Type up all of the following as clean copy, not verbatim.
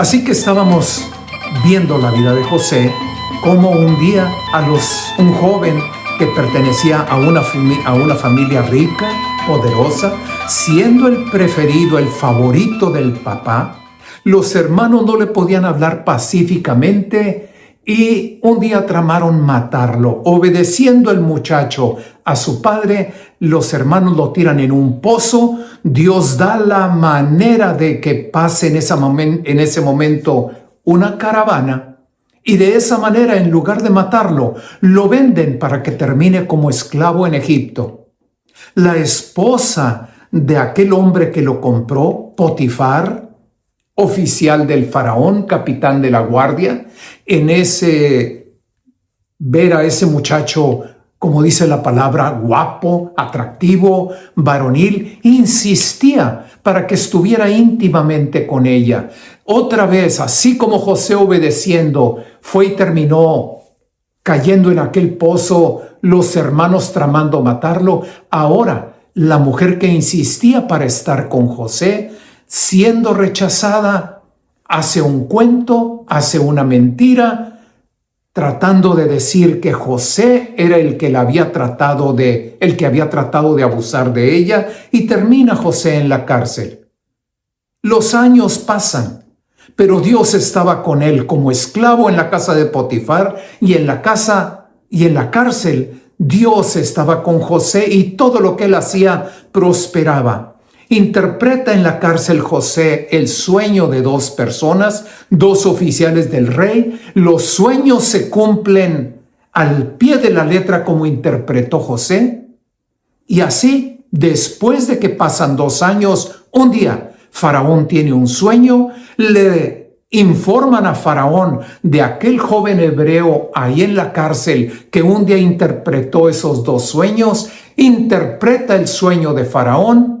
Así que estábamos viendo la vida de José, como un día un joven que pertenecía a una familia rica, poderosa, siendo el preferido, el favorito del papá, los hermanos no le podían hablar pacíficamente y un día tramaron matarlo. Obedeciendo el muchacho a su padre, los hermanos lo tiran en un pozo. Dios da la manera de que pase en ese momento una caravana, y de esa manera, en lugar de matarlo, lo venden para que termine como esclavo en Egipto. La esposa de aquel hombre que lo compró, Potifar, oficial del faraón, capitán de la guardia, ver a ese muchacho, como dice la palabra, guapo, atractivo, varonil, insistía para que estuviera íntimamente con ella. Otra vez, así como José obedeciendo, fue y terminó cayendo en aquel pozo, los hermanos tramando matarlo. Ahora, la mujer que insistía para estar con José, siendo rechazada, hace un cuento, hace una mentira, tratando de decir que José era el que había tratado de abusar de ella, y termina José en la cárcel. Los años pasan, pero Dios estaba con él como esclavo en la casa de Potifar, y en la cárcel Dios estaba con José, y todo lo que él hacía prosperaba. Interpreta en la cárcel José el sueño de dos personas, dos oficiales del rey. Los sueños se cumplen al pie de la letra como interpretó José. Y así, después de que pasan 2 años, un día Faraón tiene un sueño, le informan a Faraón de aquel joven hebreo ahí en la cárcel que un día interpretó esos 2 sueños, interpreta el sueño de Faraón.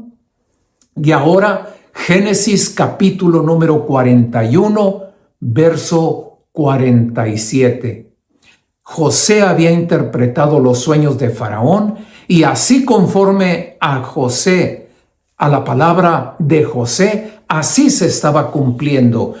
Y ahora, Génesis capítulo número 41, verso 47. José había interpretado los sueños de Faraón, y así conforme a la palabra de José, así se estaba cumpliendo.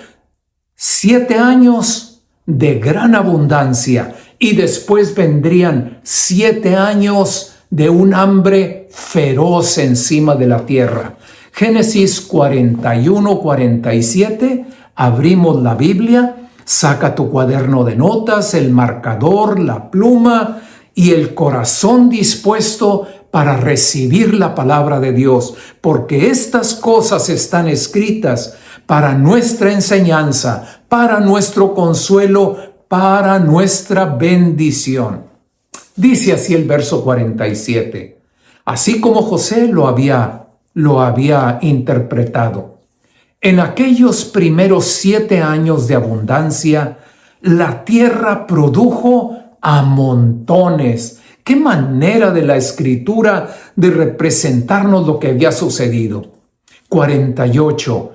7 años de gran abundancia, y después vendrían 7 años de un hambre feroz encima de la tierra. Génesis 41, 47, abrimos la Biblia, saca tu cuaderno de notas, el marcador, la pluma y el corazón dispuesto para recibir la palabra de Dios, porque estas cosas están escritas para nuestra enseñanza, para nuestro consuelo, para nuestra bendición. Dice así el verso 47, así como José lo había interpretado. En aquellos primeros 7 años de abundancia, la tierra produjo a montones. Qué manera de la Escritura de representarnos lo que había sucedido. 48.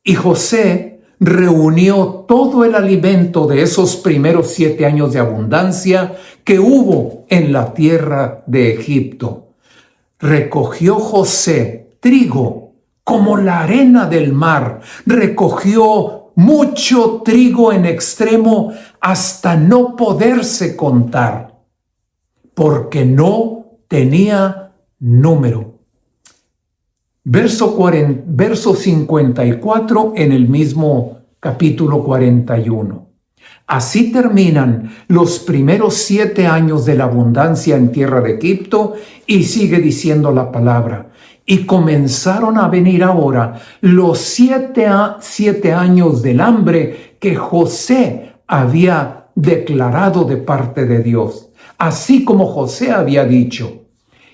Y José reunió todo el alimento de esos primeros 7 años de abundancia que hubo en la tierra de Egipto. Recogió José trigo como la arena del mar, recogió mucho trigo en extremo hasta no poderse contar, porque no tenía número. Verso 54 en el mismo capítulo 41. Así terminan los primeros 7 años de la abundancia en tierra de Egipto, y sigue diciendo la palabra. Y comenzaron a venir ahora los 7 años del hambre que José había declarado de parte de Dios, así como José había dicho.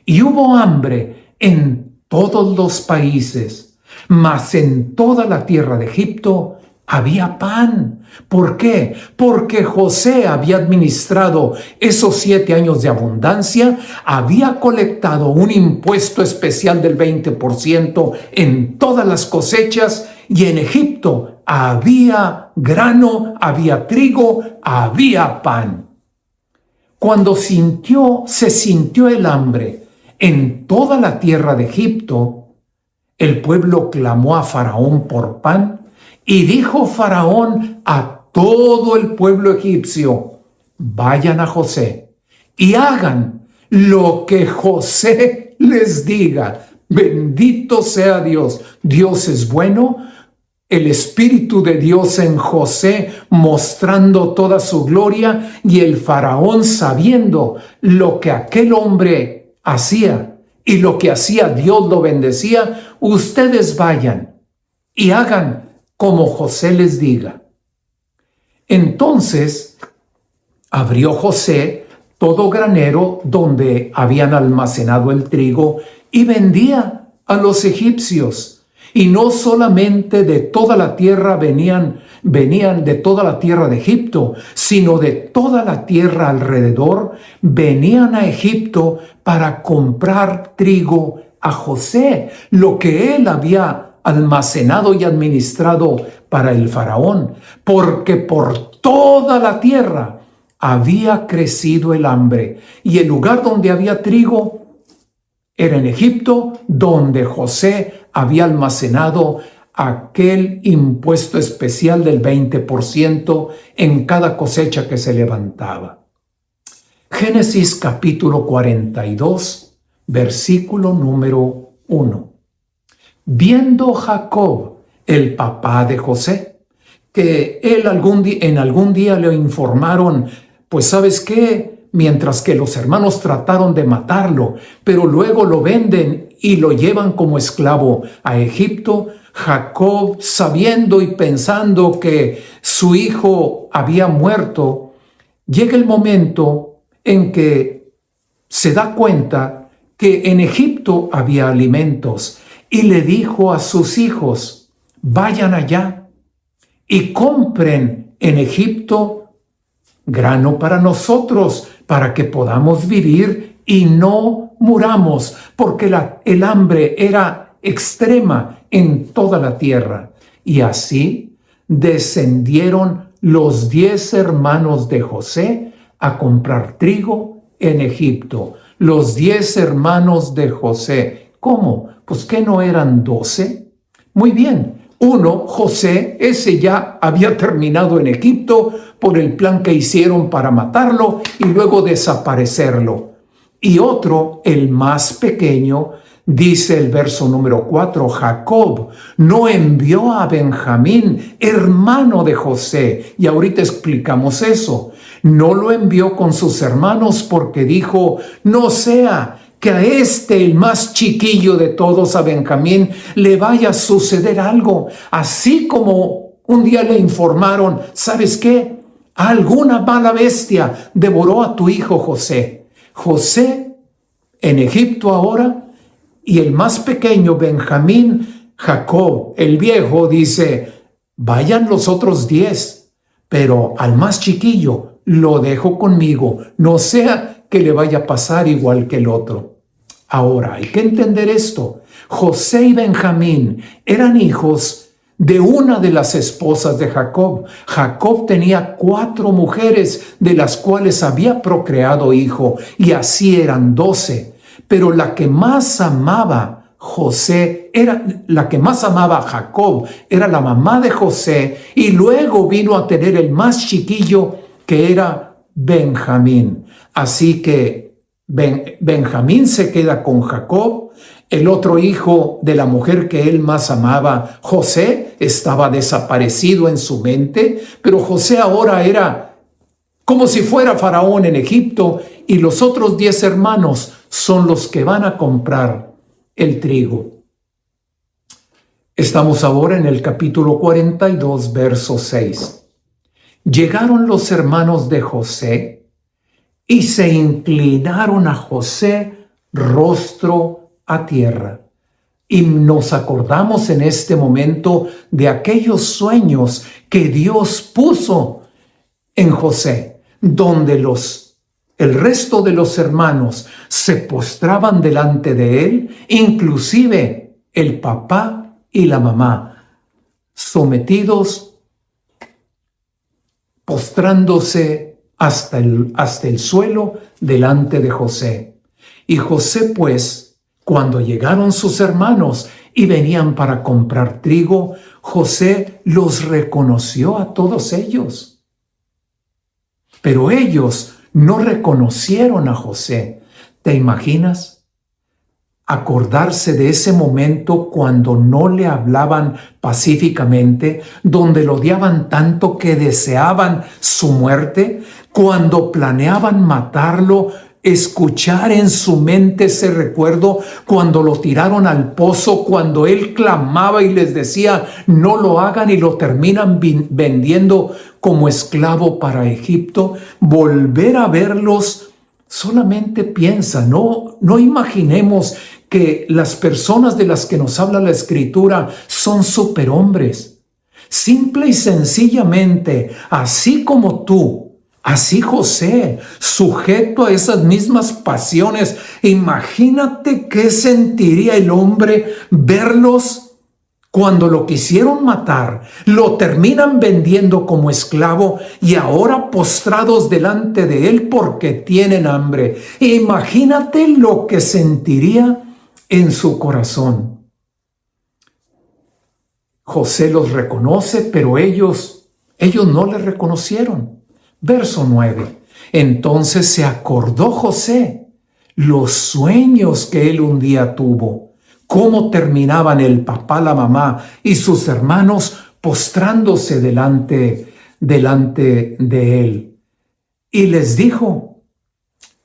Y hubo hambre en todos los países, mas en toda la tierra de Egipto había pan. ¿Por qué? Porque José había administrado esos 7 años de abundancia, había colectado un impuesto especial del 20% en todas las cosechas, y en Egipto había grano, había trigo, había pan. Cuando se sintió el hambre en toda la tierra de Egipto, el pueblo clamó a Faraón por pan, Y dijo Faraón a todo el pueblo egipcio: vayan a José y hagan lo que José les diga. Bendito sea Dios. Dios es bueno. El Espíritu de Dios en José mostrando toda su gloria, y el Faraón sabiendo lo que aquel hombre hacía y lo que hacía Dios lo bendecía. Ustedes vayan y hagan como José les diga. Entonces abrió José todo granero donde habían almacenado el trigo y vendía a los egipcios. Y no solamente de toda la tierra venían de toda la tierra de Egipto, sino de toda la tierra alrededor, venían a Egipto para comprar trigo a José, lo que él había almacenado y administrado para el faraón, porque por toda la tierra había crecido el hambre, y el lugar donde había trigo era en Egipto, donde José había almacenado aquel impuesto especial del 20% en cada cosecha que se levantaba. Génesis capítulo 42, versículo número 1. Viendo Jacob, el papá de José, que él en algún día le informaron, pues ¿sabes qué? Mientras que los hermanos trataron de matarlo, pero luego lo venden y lo llevan como esclavo a Egipto, Jacob, sabiendo y pensando que su hijo había muerto, llega el momento en que se da cuenta que en Egipto había alimentos, y le dijo a sus hijos: vayan allá y compren en Egipto grano para nosotros, para que podamos vivir y no muramos, porque el hambre era extrema en toda la tierra. Y así descendieron los 10 hermanos de José a comprar trigo en Egipto. Los 10 hermanos de José. ¿Cómo? Pues ¿que no eran 12? Muy bien. Uno, José, ese ya había terminado en Egipto por el plan que hicieron para matarlo y luego desaparecerlo. Y otro, el más pequeño, dice el verso número 4, Jacob no envió a Benjamín, hermano de José. Y ahorita explicamos eso. No lo envió con sus hermanos porque dijo: no sea que a el más chiquillo de todos, a Benjamín, le vaya a suceder algo. Así como un día le informaron: ¿sabes qué? Alguna mala bestia devoró a tu hijo José. José en Egipto ahora, y el más pequeño, Benjamín, Jacob, el viejo, dice: vayan los otros 10, pero al más chiquillo lo dejo conmigo, no sea que le vaya a pasar igual que el otro. Ahora, hay que entender esto. José y Benjamín eran hijos de una de las esposas de Jacob. Jacob tenía 4 mujeres, de las cuales había procreado hijo, y así eran 12. Pero la que más amaba a Jacob era la mamá de José, y luego vino a tener el más chiquillo, que era Benjamín. Así que Benjamín se queda con Jacob. El otro hijo de la mujer que él más amaba, José, estaba desaparecido en su mente, pero José ahora era como si fuera faraón en Egipto, y los otros 10 hermanos son los que van a comprar el trigo. Estamos ahora en el capítulo 42, verso 6. Llegaron los hermanos de José y se inclinaron a José rostro a tierra. Y nos acordamos en este momento de aquellos sueños que Dios puso en José, donde el resto de los hermanos se postraban delante de él, inclusive el papá y la mamá, sometidos, postrándose hasta el suelo delante de José. Y José, pues, cuando llegaron sus hermanos y venían para comprar trigo, José los reconoció a todos ellos. Pero ellos no reconocieron a José. ¿Te imaginas? Acordarse de ese momento cuando no le hablaban pacíficamente, donde lo odiaban tanto que deseaban su muerte, cuando planeaban matarlo, escuchar en su mente ese recuerdo, cuando lo tiraron al pozo, cuando él clamaba y les decía, no lo hagan, y lo terminan vendiendo como esclavo para Egipto. Volver a verlos, solamente piensa, no imaginemos que las personas de las que nos habla la Escritura son superhombres. Simple y sencillamente, así como tú, así José, sujeto a esas mismas pasiones, imagínate qué sentiría el hombre verlos cuando lo quisieron matar, lo terminan vendiendo como esclavo y ahora postrados delante de él porque tienen hambre. Imagínate lo que sentiría en su corazón. José los reconoce, pero ellos no le reconocieron. Verso 9. Entonces se acordó José los sueños que él un día tuvo, cómo terminaban el papá, la mamá y sus hermanos postrándose delante de él. Y les dijo,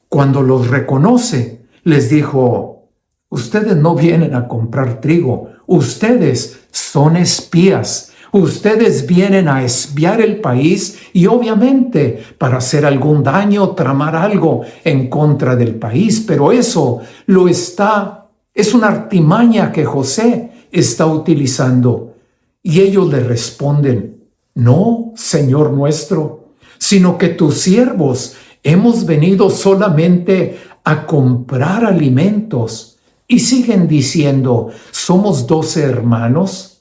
cuando los reconoce, les dijo, ustedes no vienen a comprar trigo, ustedes son espías. Ustedes vienen a espiar el país y obviamente para hacer algún daño, tramar algo en contra del país, pero eso es una artimaña que José está utilizando. Y ellos le responden, no, Señor nuestro, sino que tus siervos hemos venido solamente a comprar alimentos. Y siguen diciendo, somos 12 hermanos,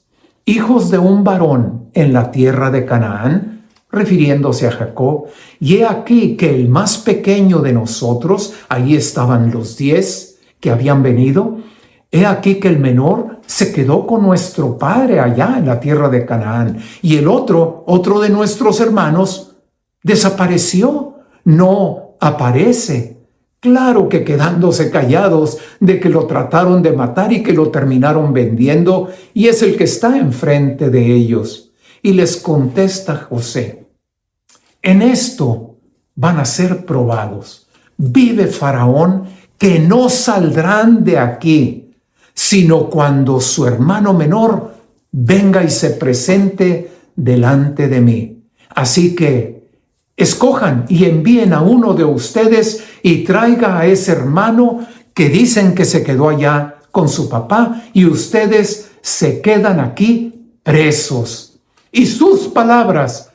hijos de un varón en la tierra de Canaán, refiriéndose a Jacob, y he aquí que el más pequeño de nosotros, ahí estaban los 10 que habían venido, he aquí que el menor se quedó con nuestro padre allá en la tierra de Canaán, y el otro de nuestros hermanos, desapareció, no aparece. Claro que quedándose callados de que lo trataron de matar y que lo terminaron vendiendo, y es el que está enfrente de ellos. Y les contesta José, en esto van a ser probados. Vive Faraón que no saldrán de aquí, sino cuando su hermano menor venga y se presente delante de mí. Así que escojan y envíen a uno de ustedes y traiga a ese hermano que dicen que se quedó allá con su papá y ustedes se quedan aquí presos. Y sus palabras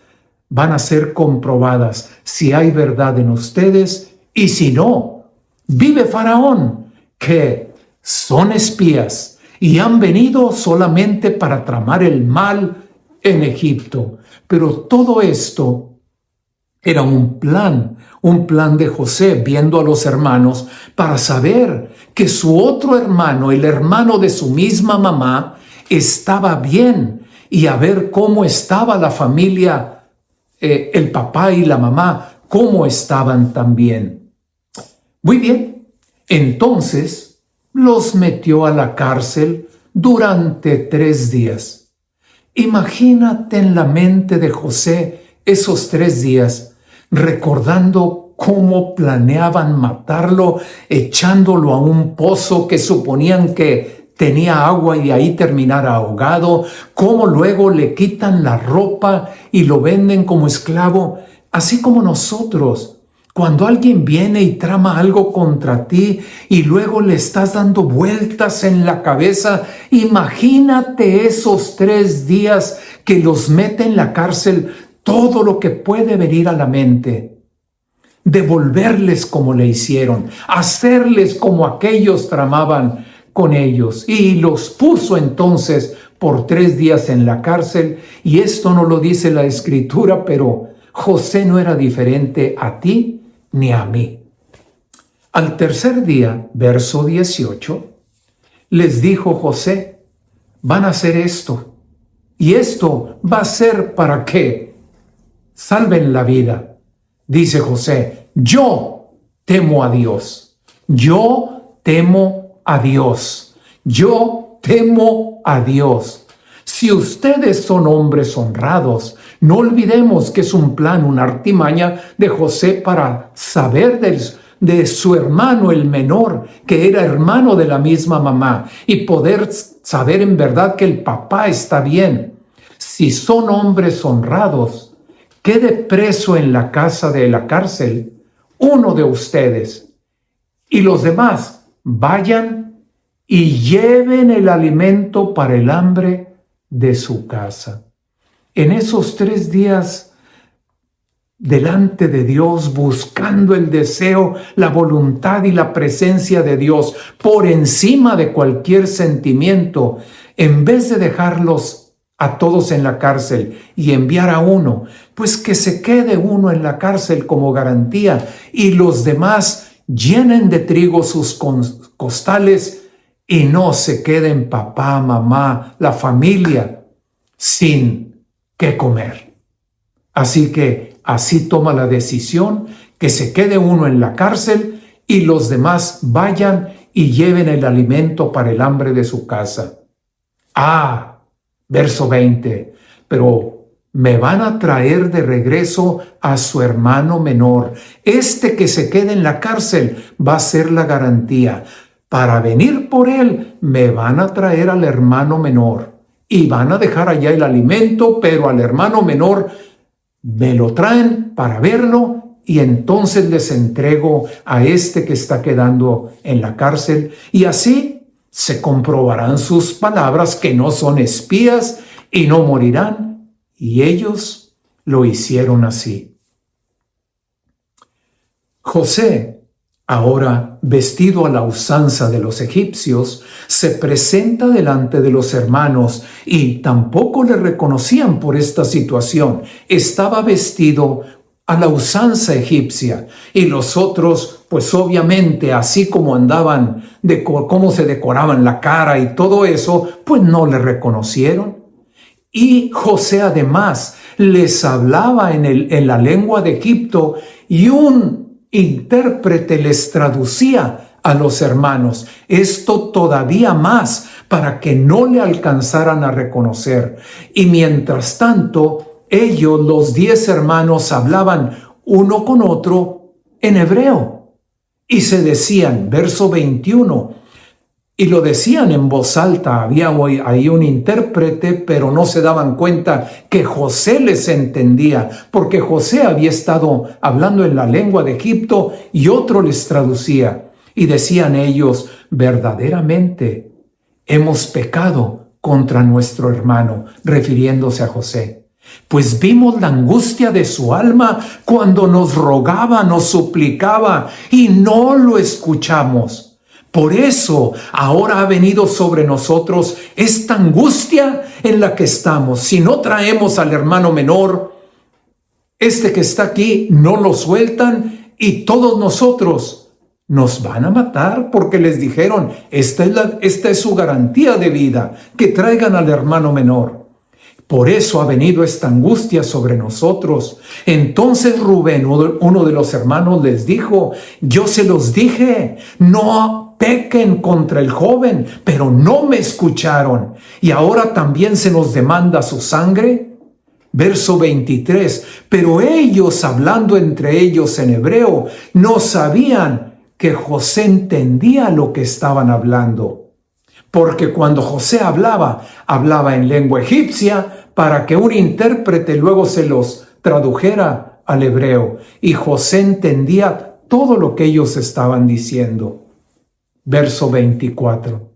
van a ser comprobadas si hay verdad en ustedes y si no. Vive Faraón que son espías y han venido solamente para tramar el mal en Egipto. Pero todo esto era un plan de José viendo a los hermanos para saber que su otro hermano, el hermano de su misma mamá, estaba bien y a ver cómo estaba la familia, el papá y la mamá, cómo estaban también. Muy bien, entonces los metió a la cárcel durante 3 días. Imagínate en la mente de José esos 3 días, recordando cómo planeaban matarlo, echándolo a un pozo que suponían que tenía agua y de ahí terminar ahogado, cómo luego le quitan la ropa y lo venden como esclavo, así como nosotros. Cuando alguien viene y trama algo contra ti y luego le estás dando vueltas en la cabeza, imagínate esos 3 días que los mete en la cárcel, todo lo que puede venir a la mente. Devolverles como le hicieron, hacerles como aquellos tramaban con ellos. Y los puso entonces por 3 días en la cárcel. Y esto no lo dice la Escritura, pero José no era diferente a ti ni a mí. Al tercer día, verso 18, les dijo José, van a hacer esto. Y esto va a ser para que salven la vida. Dice José, yo temo a Dios. Yo temo a Dios. Yo temo a Dios. Si ustedes son hombres honrados, no olvidemos que es un plan, una artimaña de José para saber de su hermano el menor, que era hermano de la misma mamá, y poder saber en verdad que el papá está bien. Si son hombres honrados, quede preso en la casa de la cárcel uno de ustedes, y los demás vayan y lleven el alimento para el hambre de su casa. En esos 3 días, delante de Dios, buscando el deseo, la voluntad y la presencia de Dios por encima de cualquier sentimiento, en vez de dejarlos a todos en la cárcel y enviar a uno, pues que se quede uno en la cárcel como garantía y los demás llenen de trigo sus costales y no se queden papá, mamá, la familia sin qué comer. Así que así toma la decisión que se quede uno en la cárcel y los demás vayan y lleven el alimento para el hambre de su casa. Verso 20, pero me van a traer de regreso a su hermano menor. Este que se quede en la cárcel va a ser la garantía. Para venir por él, me van a traer al hermano menor y van a dejar allá el alimento, pero al hermano menor me lo traen para verlo y entonces les entrego a este que está quedando en la cárcel y así se comprobarán sus palabras que no son espías y no morirán. Y ellos lo hicieron así. José, ahora vestido a la usanza de los egipcios, se presenta delante de los hermanos y tampoco le reconocían por esta situación. Estaba vestido a la usanza egipcia y los otros, pues obviamente, así como andaban, cómo se decoraban la cara y todo eso, pues no le reconocieron. Y José además les hablaba en la lengua de Egipto y un intérprete les traducía a los hermanos. Esto todavía más para que no le alcanzaran a reconocer. Y mientras tanto, ellos, los 10 hermanos, hablaban uno con otro en hebreo y se decían, verso 21, y lo decían en voz alta. Había ahí un intérprete, pero no se daban cuenta que José les entendía, porque José había estado hablando en la lengua de Egipto y otro les traducía. Y decían ellos, verdaderamente hemos pecado contra nuestro hermano, refiriéndose a José. Pues vimos la angustia de su alma cuando nos rogaba, nos suplicaba y no lo escuchamos. Por eso ahora ha venido sobre nosotros esta angustia en la que estamos. Si no traemos al hermano menor, este que está aquí, no lo sueltan y todos nosotros nos van a matar porque les dijeron, esta es su garantía de vida, que traigan al hermano menor. Por eso ha venido esta angustia sobre nosotros. Entonces Rubén, uno de los hermanos, les dijo, yo se los dije, no pequen contra el joven, pero no me escucharon. Y ahora también se nos demanda su sangre. Verso 23, pero ellos, hablando entre ellos en hebreo, no sabían que José entendía lo que estaban hablando. Porque cuando José hablaba en lengua egipcia para que un intérprete luego se los tradujera al hebreo. Y José entendía todo lo que ellos estaban diciendo. Verso 24.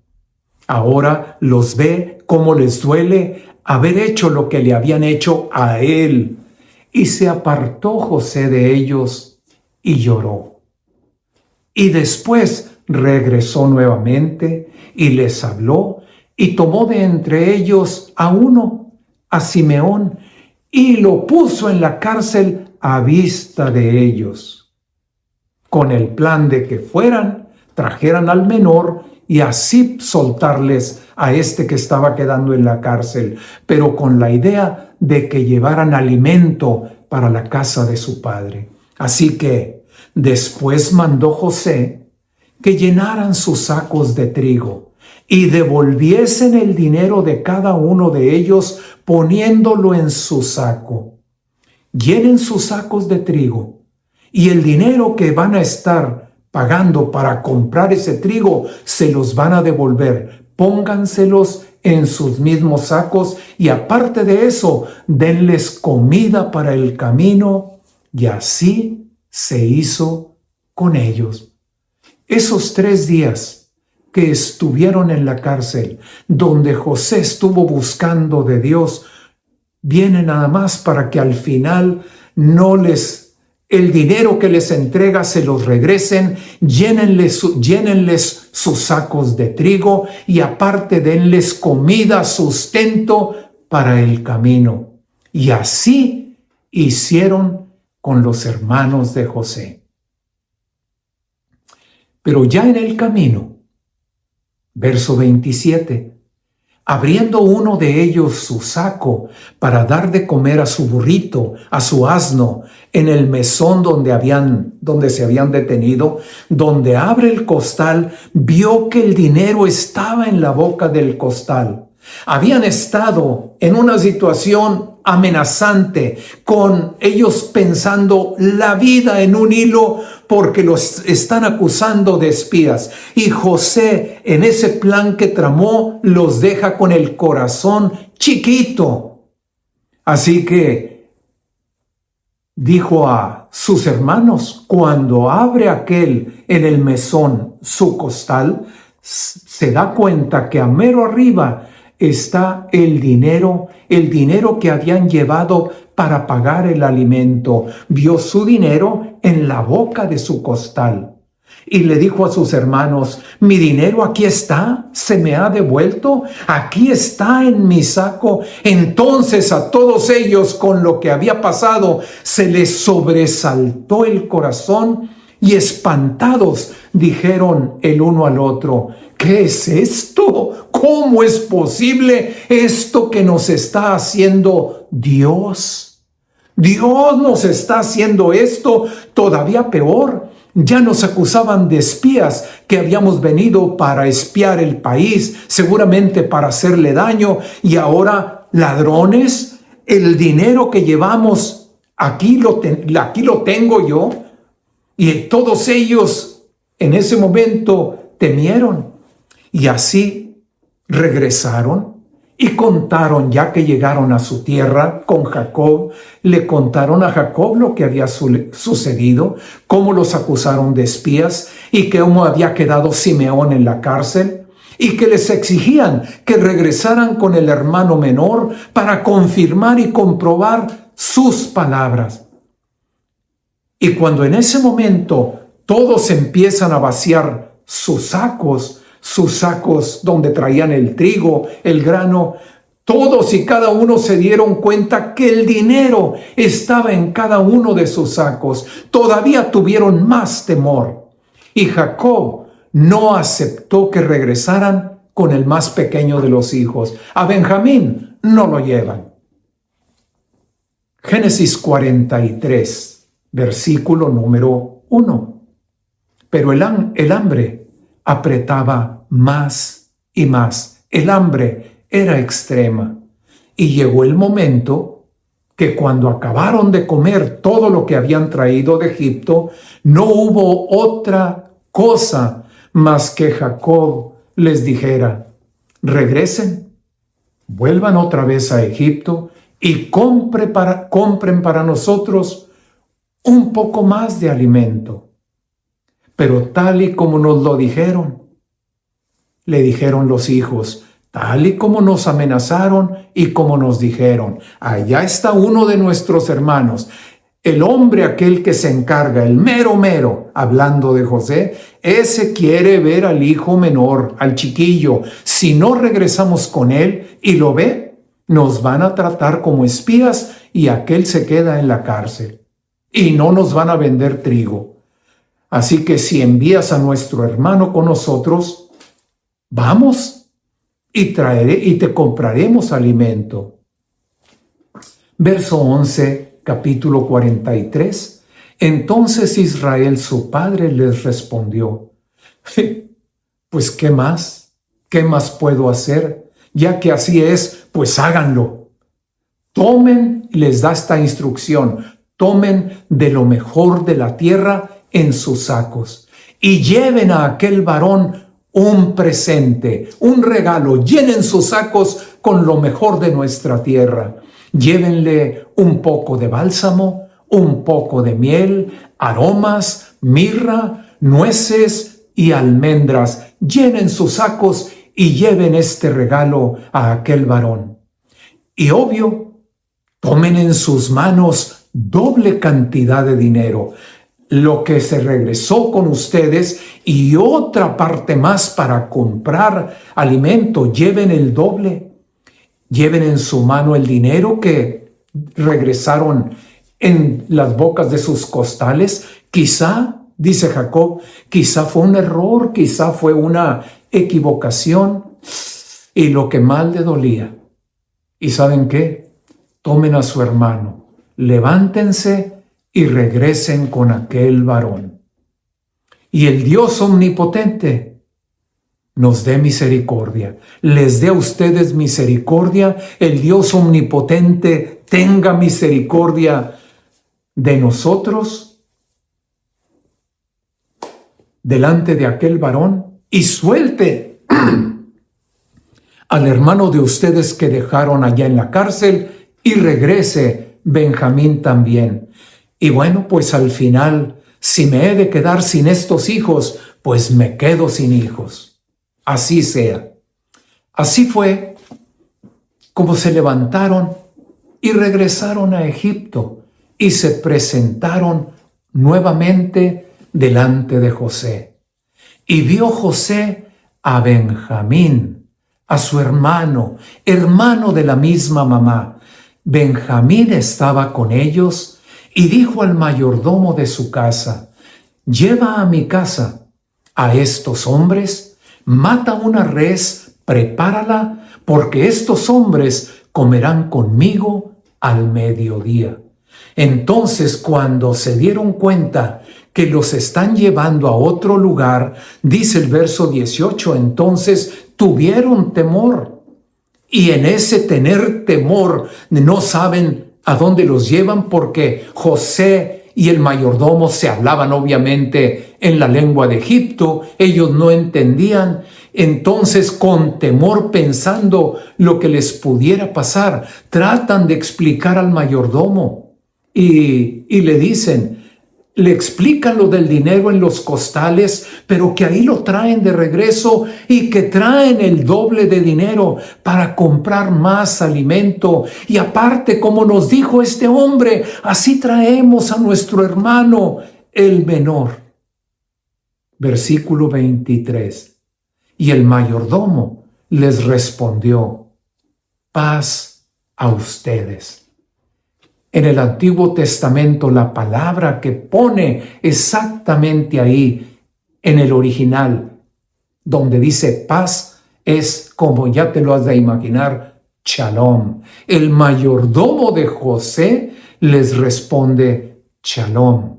Ahora los ve cómo les duele haber hecho lo que le habían hecho a él. Y se apartó José de ellos y lloró. Y después regresó nuevamente y les habló y tomó de entre ellos a uno, a Simeón, y lo puso en la cárcel a vista de ellos, con el plan de que trajeran al menor y así soltarles a este que estaba quedando en la cárcel, pero con la idea de que llevaran alimento para la casa de su padre. Así que después mandó José que llenaran sus sacos de trigo y devolviesen el dinero de cada uno de ellos poniéndolo en su saco. Llenen sus sacos de trigo y el dinero que van a estar pagando para comprar ese trigo se los van a devolver. Pónganselos en sus mismos sacos y aparte de eso, denles comida para el camino. Y así se hizo con ellos. Esos 3 días que estuvieron en la cárcel, donde José estuvo buscando de Dios, viene nada más para que al final el dinero que les entrega se los regresen, llénenles sus sacos de trigo y aparte denles comida, sustento para el camino. Y así hicieron con los hermanos de José. Pero ya en el camino, verso 27, abriendo uno de ellos su saco para dar de comer a su burrito, a su asno, en el mesón donde se habían detenido, donde abre el costal, vio que el dinero estaba en la boca del costal. Habían estado en una situación amenazante, con ellos pensando la vida en un hilo porque los están acusando de espías. Y José, en ese plan que tramó, los deja con el corazón chiquito. Así que dijo a sus hermanos, cuando abre aquel en el mesón su costal, se da cuenta que a mero arriba está el dinero que habían llevado para pagar el alimento. Vio su dinero en la boca de su costal y le dijo a sus hermanos, mi dinero aquí está, se me ha devuelto, aquí está en mi saco. Entonces a todos ellos, con lo que había pasado, se les sobresaltó el corazón y espantados dijeron el uno al otro, ¿qué es esto? ¿Cómo es posible esto que nos está haciendo Dios? Dios nos está haciendo esto todavía peor. Ya nos acusaban de espías, que habíamos venido para espiar el país, seguramente para hacerle daño, y ahora ladrones. El dinero que llevamos aquí lo tengo yo. Y todos ellos en ese momento temieron. Y así regresaron y contaron, ya que llegaron a su tierra con Jacob, le contaron a Jacob lo que había sucedido, cómo los acusaron de espías y cómo había quedado Simeón en la cárcel y que les exigían que regresaran con el hermano menor para confirmar y comprobar sus palabras. Y cuando en ese momento todos empiezan a vaciar sus sacos donde traían el trigo, el grano, todos y cada uno se dieron cuenta que el dinero estaba en cada uno de sus sacos. Todavía tuvieron más temor. Y Jacob no aceptó que regresaran con el más pequeño de los hijos. A Benjamín no lo llevan. Génesis 43, versículo número 1. Pero el hambre apretaba más y más. El hambre era extrema. Y llegó el momento que cuando acabaron de comer todo lo que habían traído de Egipto, no hubo otra cosa más que Jacob les dijera, regresen, vuelvan otra vez a Egipto y compren para nosotros un poco más de alimento. Pero tal y como nos lo dijeron, le dijeron los hijos, tal y como nos amenazaron y como nos dijeron, allá está uno de nuestros hermanos, el hombre aquel que se encarga, el mero, hablando de José, ese quiere ver al hijo menor, al chiquillo. Si no regresamos con él y lo ve, nos van a tratar como espías y aquel se queda en la cárcel y no nos van a vender trigo. Así que si envías a nuestro hermano con nosotros, vamos y te compraremos alimento. Verso 11, capítulo 43. Entonces Israel, su padre, les respondió: pues, ¿qué más? ¿Qué más puedo hacer? Ya que así es, pues háganlo. Tomen, les da esta instrucción, tomen de lo mejor de la tierra en sus sacos y lleven a aquel varón un presente, un regalo. Llenen sus sacos con lo mejor de nuestra tierra. Llévenle un poco de bálsamo, un poco de miel, aromas, mirra, nueces y almendras. Llenen sus sacos y lleven este regalo a aquel varón. Y obvio, tomen en sus manos doble cantidad de dinero, lo que se regresó con ustedes, y otra parte más para comprar alimento. Lleven el doble. Lleven en su mano el dinero que regresaron en las bocas de sus costales. Quizá, dice Jacob, quizá fue un error, quizá fue una equivocación, y lo que más le dolía. ¿Y saben qué? Tomen a su hermano, levántense y regresen con aquel varón. Y el Dios omnipotente nos dé misericordia, les dé a ustedes misericordia. El Dios omnipotente tenga misericordia de nosotros delante de aquel varón y suelte al hermano de ustedes que dejaron allá en la cárcel y regrese Benjamín también. Y bueno, pues al final, si me he de quedar sin estos hijos, pues me quedo sin hijos. Así sea. Así fue como se levantaron y regresaron a Egipto y se presentaron nuevamente delante de José. Y vio José a Benjamín, a su hermano de la misma mamá. Benjamín estaba con ellos y dijo al mayordomo de su casa: lleva a mi casa a estos hombres, mata una res, prepárala, porque estos hombres comerán conmigo al mediodía. Entonces, cuando se dieron cuenta que los están llevando a otro lugar, dice el verso 18, entonces tuvieron temor. Y en ese tener temor no saben a dónde los llevan, porque José y el mayordomo se hablaban obviamente en la lengua de Egipto. Ellos no entendían. Entonces, con temor, pensando lo que les pudiera pasar, tratan de explicar al mayordomo y le dicen, le explican lo del dinero en los costales, pero que ahí lo traen de regreso y que traen el doble de dinero para comprar más alimento. Y aparte, como nos dijo este hombre, así traemos a nuestro hermano el menor. Versículo 23. Y el mayordomo les respondió: paz a ustedes. En el Antiguo Testamento, la palabra que pone exactamente ahí en el original, donde dice paz, es, como ya te lo has de imaginar, shalom. El mayordomo de José les responde: shalom,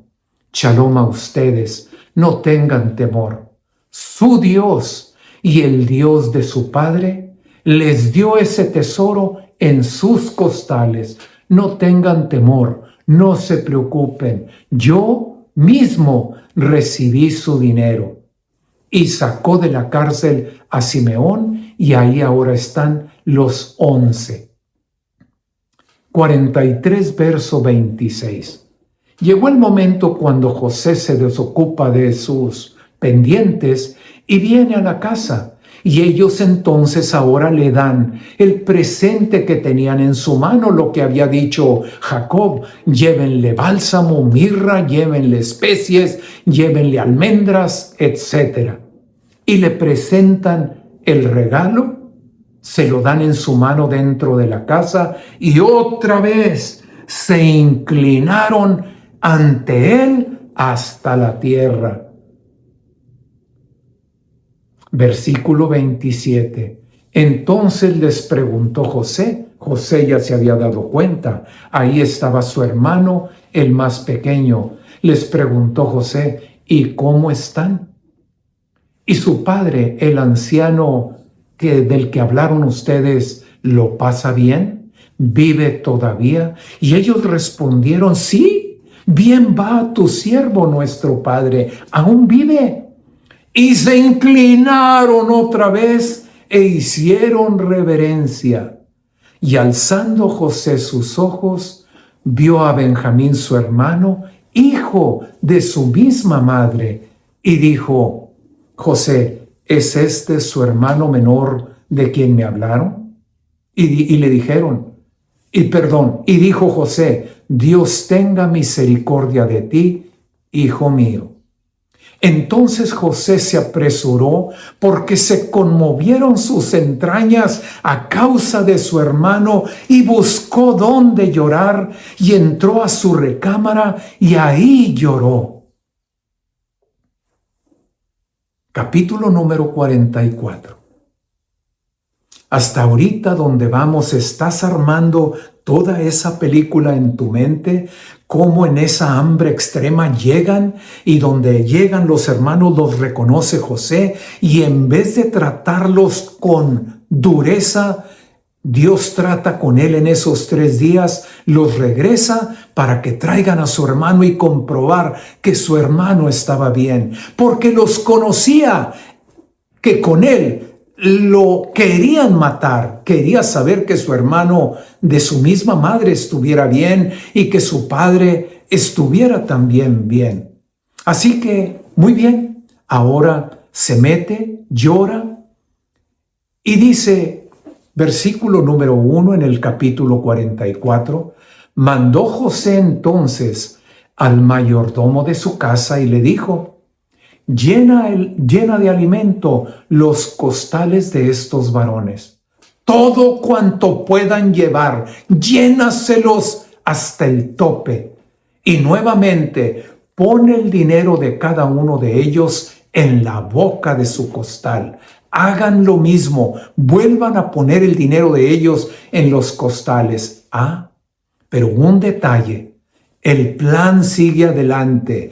shalom a ustedes, no tengan temor. Su Dios y el Dios de su padre les dio ese tesoro en sus costales. No tengan temor, no se preocupen. Yo mismo recibí su dinero. Y sacó de la cárcel a Simeón, y ahí ahora están los 11. 43, verso 26. Llegó el momento cuando José se desocupa de sus pendientes y viene a la casa. Y ellos entonces ahora le dan el presente que tenían en su mano, lo que había dicho Jacob: llévenle bálsamo, mirra, llévenle especies, llévenle almendras, etc. Y le presentan el regalo, se lo dan en su mano dentro de la casa, y otra vez se inclinaron ante él hasta la tierra. Versículo 27. Entonces les preguntó José. José ya se había dado cuenta. Ahí estaba su hermano, el más pequeño. Les preguntó José, ¿y cómo están? Y su padre, el anciano del que hablaron ustedes, ¿lo pasa bien? ¿Vive todavía? Y ellos respondieron, sí, bien va tu siervo nuestro padre, aún vive. Y se inclinaron otra vez e hicieron reverencia. Y alzando José sus ojos, vio a Benjamín su hermano, hijo de su misma madre, y dijo, José, ¿es este su hermano menor de quien me hablaron? Y le dijeron, y dijo José, Dios tenga misericordia de ti, hijo mío. Entonces José se apresuró porque se conmovieron sus entrañas a causa de su hermano y buscó dónde llorar y entró a su recámara y ahí lloró. Capítulo número 44. Hasta ahorita donde vamos, estás armando toda esa película en tu mente, cómo en esa hambre extrema llegan y donde llegan los hermanos los reconoce José y en vez de tratarlos con dureza, Dios trata con él en esos 3 días, los regresa para que traigan a su hermano y comprobar que su hermano estaba bien, porque los conocía, que con él lo querían matar, quería saber que su hermano de su misma madre estuviera bien y que su padre estuviera también bien. Así que, muy bien, ahora se mete, llora y dice, versículo número 1 en el capítulo 44, mandó José entonces al mayordomo de su casa y le dijo, llena de alimento los costales de estos varones. Todo cuanto puedan llevar, llénaselos hasta el tope. Y nuevamente pone el dinero de cada uno de ellos en la boca de su costal. Hagan lo mismo, vuelvan a poner el dinero de ellos en los costales. Pero un detalle. El plan sigue adelante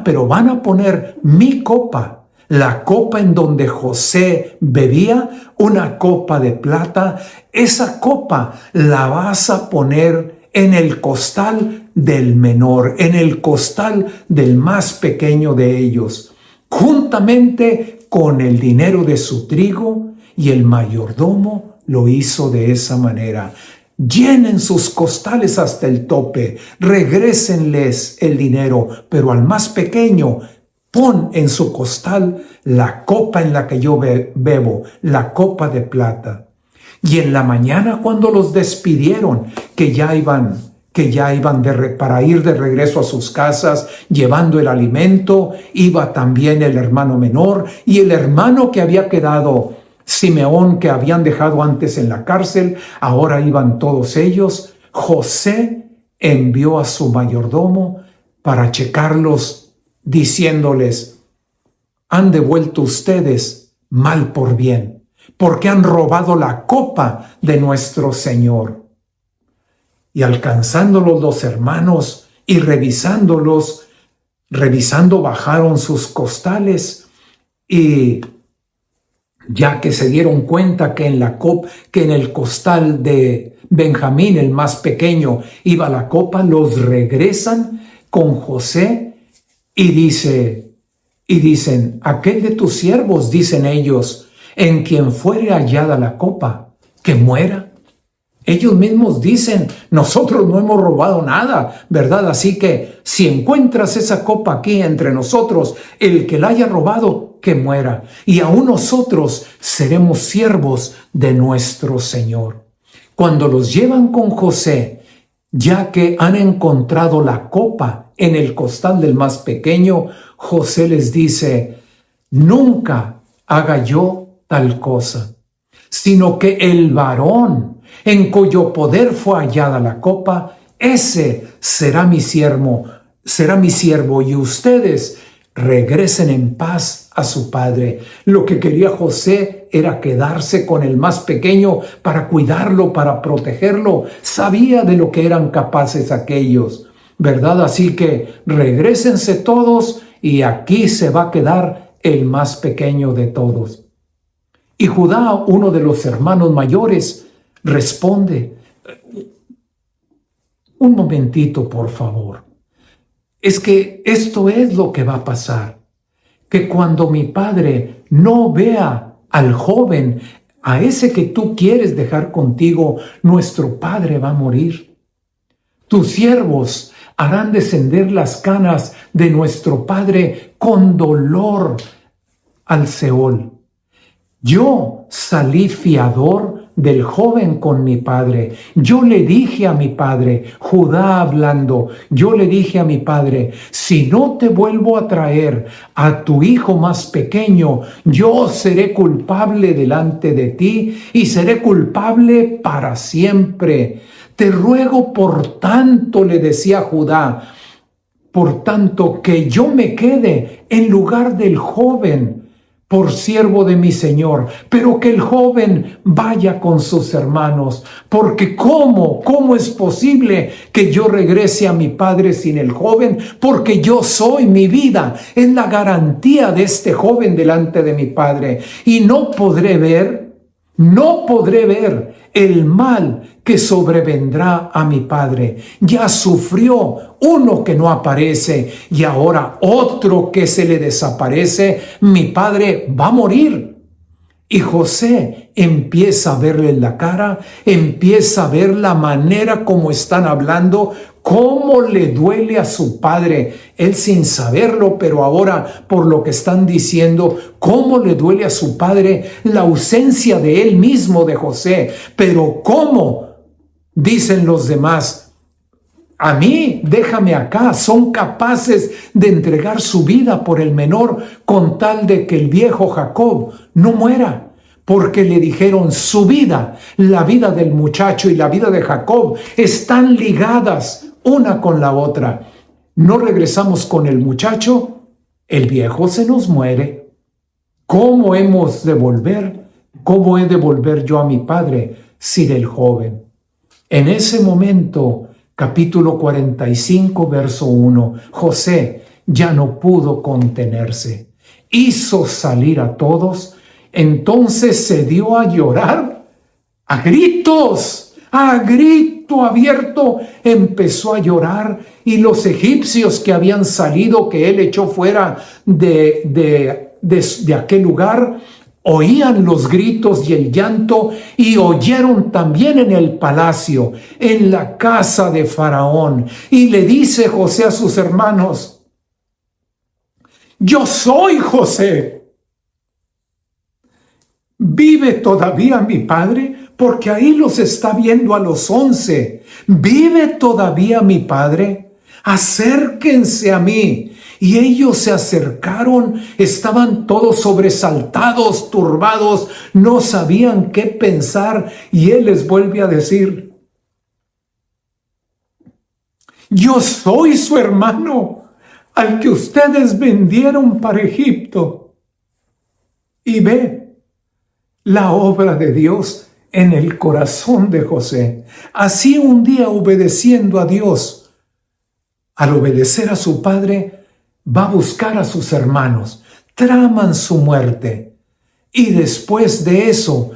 pero van a poner mi copa, la copa en donde José bebía, una copa de plata. Esa copa la vas a poner en el costal del menor, en el costal del más pequeño de ellos, juntamente con el dinero de su trigo, y el mayordomo lo hizo de esa manera. Llenen sus costales hasta el tope, regrésenles el dinero, pero al más pequeño, pon en su costal la copa en la que yo bebo, la copa de plata. Y en la mañana cuando los despidieron, que ya iban para ir de regreso a sus casas, llevando el alimento, iba también el hermano menor y el hermano que había quedado, Simeón, que habían dejado antes en la cárcel, ahora iban todos ellos. José envió a su mayordomo para checarlos, diciéndoles, han devuelto ustedes mal por bien, porque han robado la copa de nuestro Señor. Y alcanzándolos los hermanos y revisando, bajaron sus costales y ya que se dieron cuenta que en el costal de Benjamín, el más pequeño, iba la copa, los regresan con José y dicen, aquel de tus siervos, dicen ellos, en quien fuere hallada la copa, que muera. Ellos mismos dicen, nosotros no hemos robado nada, ¿verdad? Así que si encuentras esa copa aquí entre nosotros, el que la haya robado, que muera. Y aún nosotros seremos siervos de nuestro Señor. Cuando los llevan con José, ya que han encontrado la copa en el costal del más pequeño, José les dice, nunca haga yo tal cosa, sino que el varón en cuyo poder fue hallada la copa, ese será mi siervo, y ustedes regresen en paz a su padre. Lo que quería José era quedarse con el más pequeño para cuidarlo, para protegerlo. Sabía de lo que eran capaces aquellos, ¿verdad? Así que regrésense todos y aquí se va a quedar el más pequeño de todos. Y Judá, uno de los hermanos mayores, responde: un momentito, por favor. Es que esto es lo que va a pasar, que cuando mi padre no vea al joven, a ese que tú quieres dejar contigo, nuestro padre va a morir. Tus siervos harán descender las canas de nuestro padre con dolor al Seol. Yo salí fiador del joven con mi padre. Yo le dije a mi padre, Judá hablando, yo le dije a mi padre: si no te vuelvo a traer a tu hijo más pequeño, yo seré culpable delante de ti y seré culpable para siempre. Te ruego, por tanto, le decía Judá, por tanto, que yo me quede en lugar del joven por siervo de mi Señor, pero que el joven vaya con sus hermanos, porque ¿cómo es posible que yo regrese a mi padre sin el joven? Porque yo soy mi vida, es la garantía de este joven delante de mi padre, y no podré ver el mal que sobrevendrá a mi padre. Ya sufrió uno que no aparece y ahora otro que se le desaparece. Mi padre va a morir. Y José empieza a verle en la cara, empieza a ver la manera como están hablando, cómo le duele a su padre, él sin saberlo, pero ahora por lo que están diciendo, cómo le duele a su padre la ausencia de él mismo, de José. Pero cómo, dicen los demás, a mí, déjame acá, son capaces de entregar su vida por el menor con tal de que el viejo Jacob no muera. Porque le dijeron: su vida, la vida del muchacho y la vida de Jacob están ligadas una con la otra. No regresamos con el muchacho, el viejo se nos muere. ¿Cómo hemos de volver? ¿Cómo he de volver yo a mi padre sin el joven? En ese momento, capítulo 45, verso 1, José ya no pudo contenerse. Hizo salir a todos. Entonces se dio a llorar a gritos, a grito abierto empezó a llorar, y los egipcios que habían salido, que él echó fuera de aquel lugar, oían los gritos y el llanto, y oyeron también en el palacio, en la casa de Faraón. Y le dice José a sus hermanos: yo soy José. ¿Vive todavía mi padre? Porque ahí los está viendo a los 11. ¿Vive todavía mi padre? Acérquense a mí. Y ellos se acercaron, estaban todos sobresaltados, turbados, no sabían qué pensar. Y él les vuelve a decir: yo soy su hermano, al que ustedes vendieron para Egipto. Y ve la obra de Dios en el corazón de José. Así un día, obedeciendo a Dios, al obedecer a su padre, va a buscar a sus hermanos, traman su muerte, y después de eso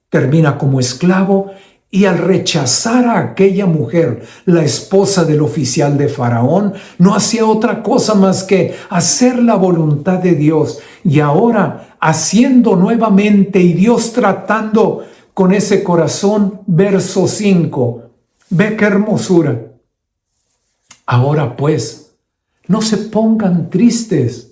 termina como esclavo. Y al rechazar a aquella mujer, la esposa del oficial de Faraón, no hacía otra cosa más que hacer la voluntad de Dios. Y ahora, haciendo nuevamente, y Dios tratando con ese corazón, verso 5. Ve qué hermosura. Ahora pues, no se pongan tristes.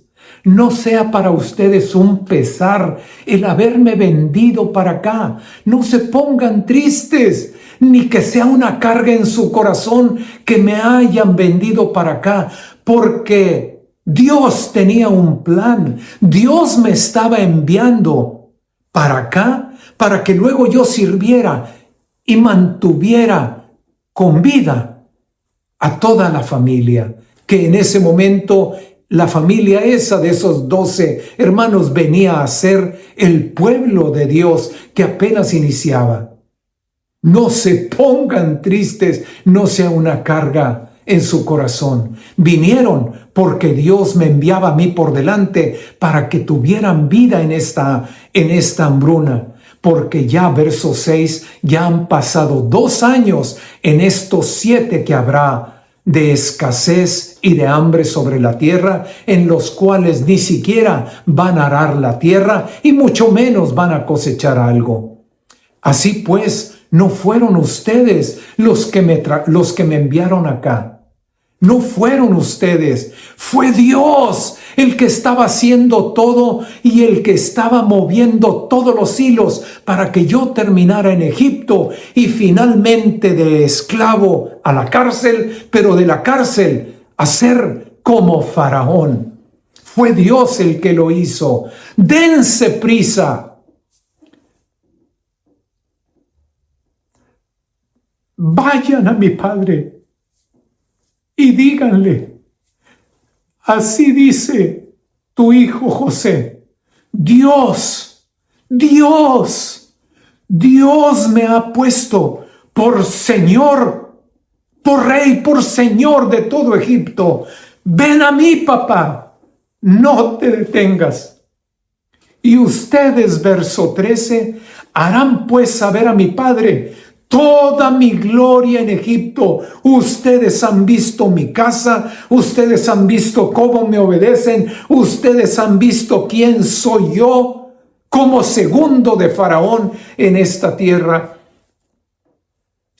No sea para ustedes un pesar el haberme vendido para acá. No se pongan tristes, ni que sea una carga en su corazón que me hayan vendido para acá, porque Dios tenía un plan. Dios me estaba enviando para acá, para que luego yo sirviera y mantuviera con vida a toda la familia, que en ese momento la familia esa de esos 12 hermanos venía a ser el pueblo de Dios que apenas iniciaba. No se pongan tristes, no sea una carga en su corazón. Vinieron porque Dios me enviaba a mí por delante para que tuvieran vida en esta hambruna. Porque ya, verso 6, ya han pasado 2 años en estos 7 que habrá de escasez y de hambre sobre la tierra, en los cuales ni siquiera van a arar la tierra y mucho menos van a cosechar algo. Así pues, no fueron ustedes los que me enviaron acá. No fueron ustedes, fue Dios el que estaba haciendo todo y el que estaba moviendo todos los hilos para que yo terminara en Egipto y finalmente de esclavo a la cárcel, pero de la cárcel a ser como Faraón. Fue Dios el que lo hizo. Dense prisa. Vayan a mi padre y díganle, así dice tu hijo José, Dios me ha puesto por Señor, por Rey, por Señor de todo Egipto. Ven a mí, papá, no te detengas. Y ustedes, verso 13, harán pues saber a mi padre toda mi gloria en Egipto. Ustedes han visto mi casa, ustedes han visto cómo me obedecen, ustedes han visto quién soy yo como segundo de Faraón en esta tierra.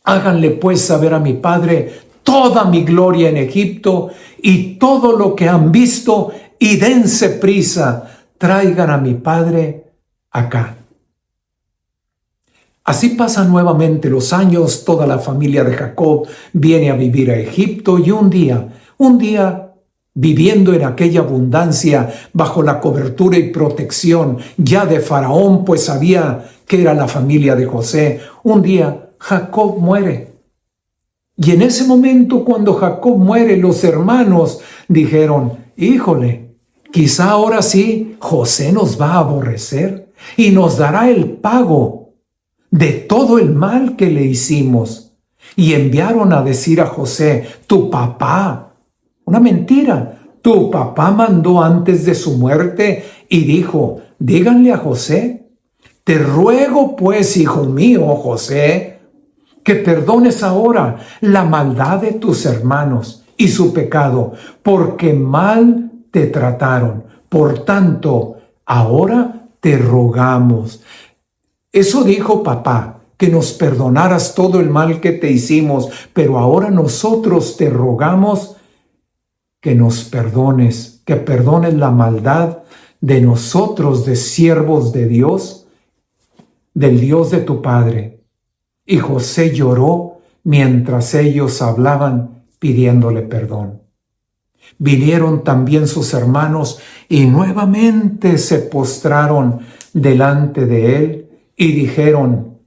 Háganle pues saber a mi padre toda mi gloria en Egipto y todo lo que han visto y dense prisa, traigan a mi padre acá. Así pasan nuevamente los años, toda la familia de Jacob viene a vivir a Egipto y un día, viviendo en aquella abundancia, bajo la cobertura y protección ya de Faraón, pues sabía que era la familia de José, un día Jacob muere. Y en ese momento, cuando Jacob muere, los hermanos dijeron, híjole, quizá ahora sí José nos va a aborrecer y nos dará el pago de todo el mal que le hicimos. Y enviaron a decir a José, tu papá, una mentira, tu papá mandó antes de su muerte y dijo, díganle a José, te ruego pues, hijo mío, José, que perdones ahora la maldad de tus hermanos y su pecado, porque mal te trataron. Por tanto, ahora te rogamos. Eso dijo papá, que nos perdonaras todo el mal que te hicimos, pero ahora nosotros te rogamos que nos perdones, que perdones la maldad de nosotros, de siervos de Dios, del Dios de tu Padre. Y José lloró mientras ellos hablaban pidiéndole perdón. Vinieron también sus hermanos y nuevamente se postraron delante de él. Y dijeron,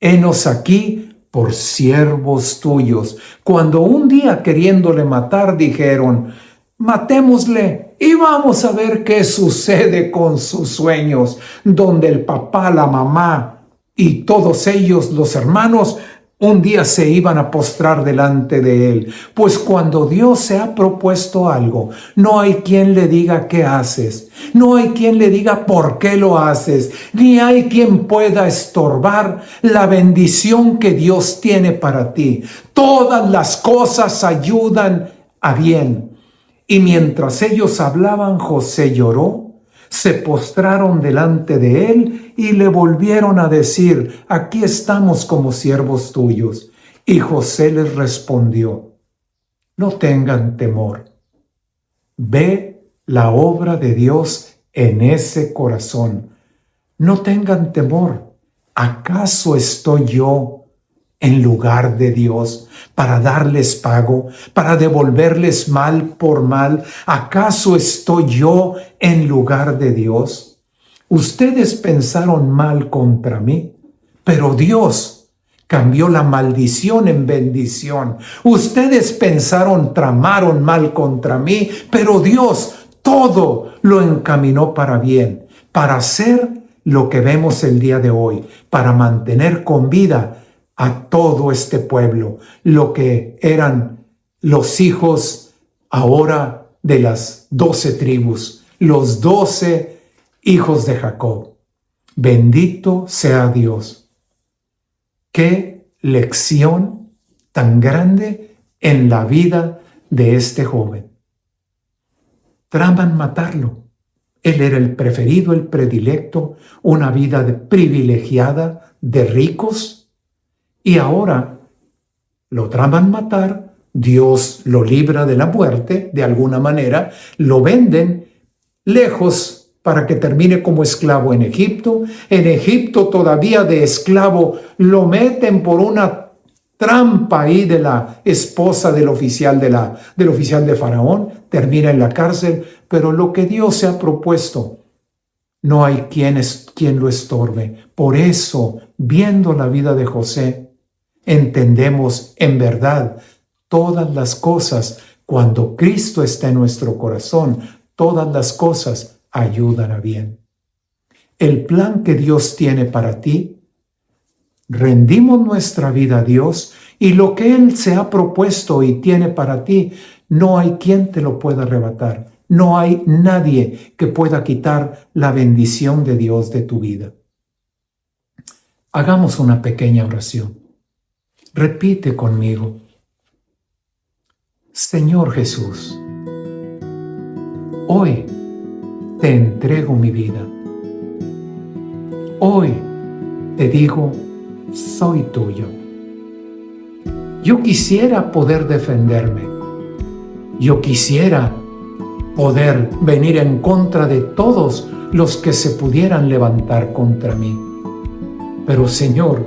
henos aquí por siervos tuyos. Cuando un día queriéndole matar, dijeron, matémosle y vamos a ver qué sucede con sus sueños, donde el papá, la mamá y todos ellos, los hermanos, un día se iban a postrar delante de él. Pues cuando Dios se ha propuesto algo, no hay quien le diga qué haces. No hay quien le diga por qué lo haces. Ni hay quien pueda estorbar la bendición que Dios tiene para ti. Todas las cosas ayudan a bien. Y mientras ellos hablaban, José lloró. Se postraron delante de él y le volvieron a decir, aquí estamos como siervos tuyos. Y José les respondió, no tengan temor. Ve la obra de Dios en ese corazón. No tengan temor. ¿Acaso estoy yo en lugar de Dios para darles pago, para devolverles mal por mal? ¿Acaso estoy yo en lugar de Dios? Ustedes pensaron mal contra mí, pero Dios, cambió la maldición en bendición. Ustedes pensaron, tramaron mal contra mí, pero Dios todo lo encaminó para bien, para hacer lo que vemos el día de hoy, para mantener con vida a todo este pueblo, lo que eran los hijos ahora de las 12 tribus, los 12 hijos de Jacob. Bendito sea Dios. Qué lección tan grande en la vida de este joven. Traman matarlo. Él era el preferido, el predilecto, una vida privilegiada de ricos. Y ahora lo traman matar. Dios lo libra de la muerte, de alguna manera. Lo venden lejos para que termine como esclavo en Egipto. En Egipto todavía de esclavo lo meten por una trampa ahí de la esposa del oficial de Faraón. Termina en la cárcel. Pero lo que Dios se ha propuesto, no hay quien lo estorbe. Por eso, viendo la vida de José, entendemos en verdad todas las cosas. Cuando Cristo está en nuestro corazón, todas las cosas ayudan a bien. El plan que Dios tiene para ti, rendimos nuestra vida a Dios y lo que Él se ha propuesto y tiene para ti, no hay quien te lo pueda arrebatar. No hay nadie que pueda quitar la bendición de Dios de tu vida. Hagamos una pequeña oración. Repite conmigo. Señor Jesús, hoy te entrego mi vida. Hoy te digo, soy tuyo. Yo quisiera poder defenderme. Yo quisiera poder venir en contra de todos los que se pudieran levantar contra mí. Pero Señor,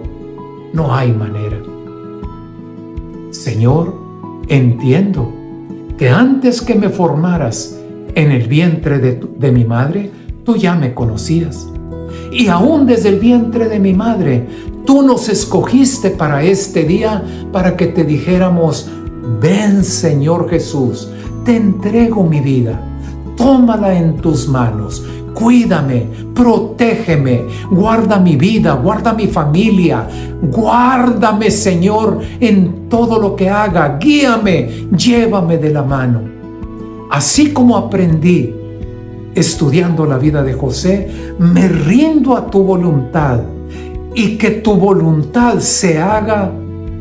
no hay manera. Señor, entiendo que antes que me formaras en el vientre de mi madre, tú ya me conocías. Y aún desde el vientre de mi madre, tú nos escogiste para este día, para que te dijéramos, ven Señor Jesús, te entrego mi vida, tómala en tus manos, cuídame, protégeme, guarda mi vida, guarda mi familia, guárdame Señor en todo lo que haga, guíame, llévame de la mano. Así como aprendí estudiando la vida de José, me rindo a tu voluntad y que tu voluntad se haga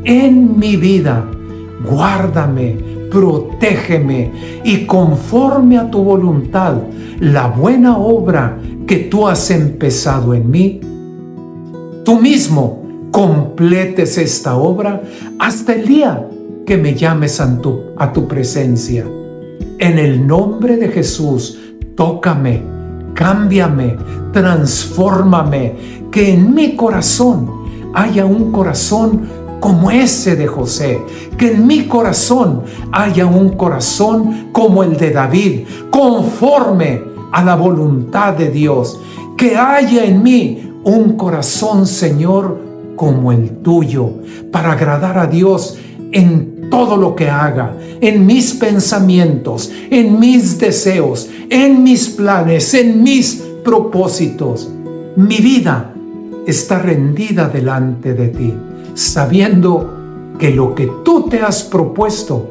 en mi vida. Guárdame, protégeme y conforme a tu voluntad, la buena obra que tú has empezado en mí, tú mismo completes esta obra hasta el día que me llames a tu presencia. En el nombre de Jesús, tócame, cámbiame, transfórmame, que en mi corazón haya un corazón como ese de José, que en mi corazón haya un corazón como el de David, conforme a la voluntad de Dios, que haya en mí un corazón, Señor, como el tuyo, para agradar a Dios en todo lo que haga, en mis pensamientos, en mis deseos, en mis planes, en mis propósitos. Mi vida está rendida delante de ti, sabiendo que lo que tú te has propuesto,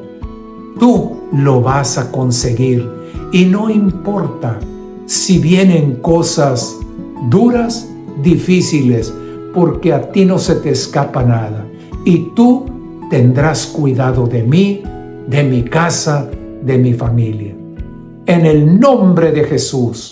tú lo vas a conseguir. Y no importa si vienen cosas duras, difíciles, porque a ti no se te escapa nada. Y tú tendrás cuidado de mí, de mi casa, de mi familia. En el nombre de Jesús.